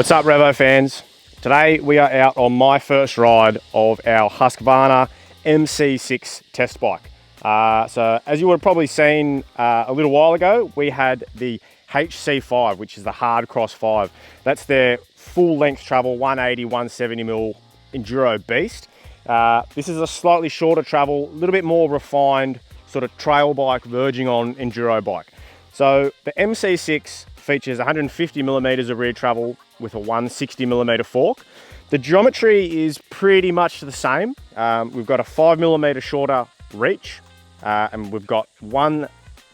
What's up, Revo fans? Today we are out on my first ride of our Husqvarna MC6 test bike. So as you would have probably seen a little while ago, we had the HC5, which is the Hard Cross 5. That's their full length travel, 180, 170 mil enduro beast. This is a slightly shorter travel, a little bit more refined, sort of trail bike verging on enduro bike. So the MC6 features 150 millimeters of rear travel with a 160 millimeter fork. The geometry is pretty much the same. We've got a 5 millimeter shorter reach, and we've got 1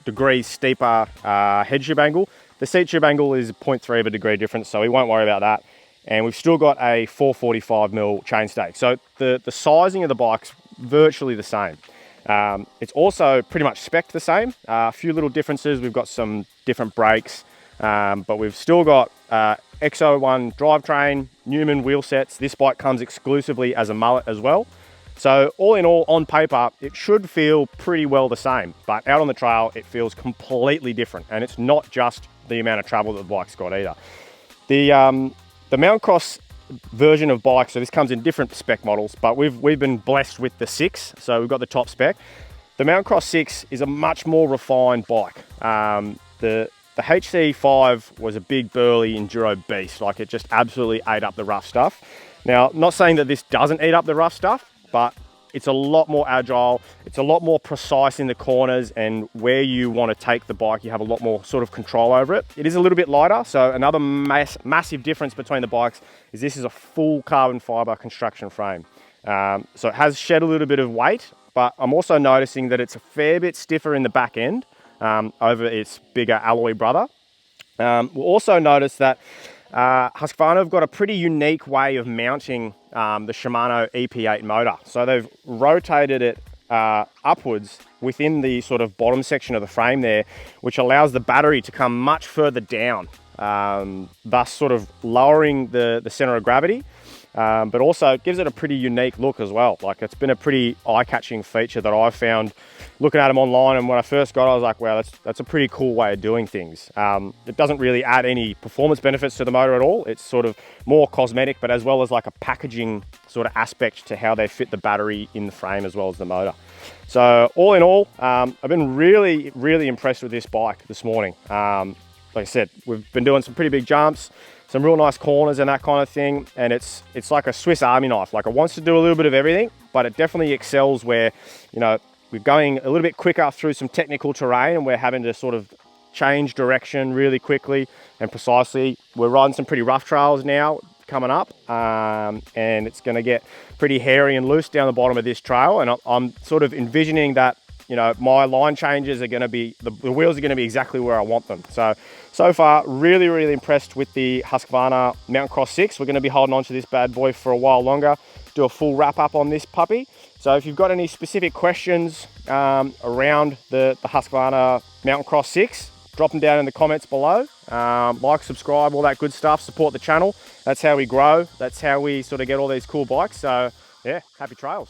degree steeper head tube angle. The seat tube angle is 0.3 of a degree difference, so we won't worry about that. And we've still got a 445 mil chainstay. So the sizing of the bike's virtually the same. It's also pretty much spec'd the same. A few little differences. We've got some different brakes, but we've still got X01 drivetrain, Newman wheel sets. This bike comes exclusively as a mullet as well. So all in all, on paper, it should feel pretty well the same, but out on the trail, it feels completely different. And it's not just the amount of travel that the bike's got either. The Mount Cross version of bike, so this comes in different spec models, but we've been blessed with the 6, so we've got the top spec. The Mount Cross 6 is a much more refined bike. The HC5 was a big burly enduro beast, like it just absolutely ate up the rough stuff. Now, not saying that this doesn't eat up the rough stuff, but it's a lot more agile, it's a lot more precise in the corners, and where you want to take the bike, you have a lot more sort of control over it. It is a little bit lighter, so another massive difference between the bikes is this is a full carbon fiber construction frame. So it has shed a little bit of weight, but I'm also noticing that it's a fair bit stiffer in the back end over its bigger alloy brother. We'll also notice that Husqvarna have got a pretty unique way of mounting the Shimano EP8 motor. So they've rotated it upwards within the sort of bottom section of the frame there, which allows the battery to come much further down, thus sort of lowering the center of gravity, but also gives it a pretty unique look as well. Like, it's been a pretty eye-catching feature that I've found looking at them online, and when I first got it, I was like, wow, that's a pretty cool way of doing things. It doesn't really add any performance benefits to the motor at all. It's sort of more cosmetic, but as well as like a packaging sort of aspect to how they fit the battery in the frame as well as the motor. So all in all, I've been really, really impressed with this bike this morning. Like I said, we've been doing some pretty big jumps, some real nice corners and that kind of thing. And it's like a Swiss Army knife. Like, it wants to do a little bit of everything, but it definitely excels where, you know, we're going a little bit quicker through some technical terrain and we're having to sort of change direction really quickly and precisely. We're riding some pretty rough trails now coming up, and it's going to get pretty hairy and loose down the bottom of this trail. And I'm sort of envisioning that, you know, my line changes are going to be, the wheels are going to be exactly where I want them. So far, really, really impressed with the Husqvarna Mount Cross 6. We're going to be holding on to this bad boy for a while longer, do a full wrap up on this puppy. So if you've got any specific questions around the Husqvarna Mount Cross 6, drop them down in the comments below. Like, subscribe, all that good stuff. Support the channel. That's how we grow. That's how we sort of get all these cool bikes. So yeah, happy trails.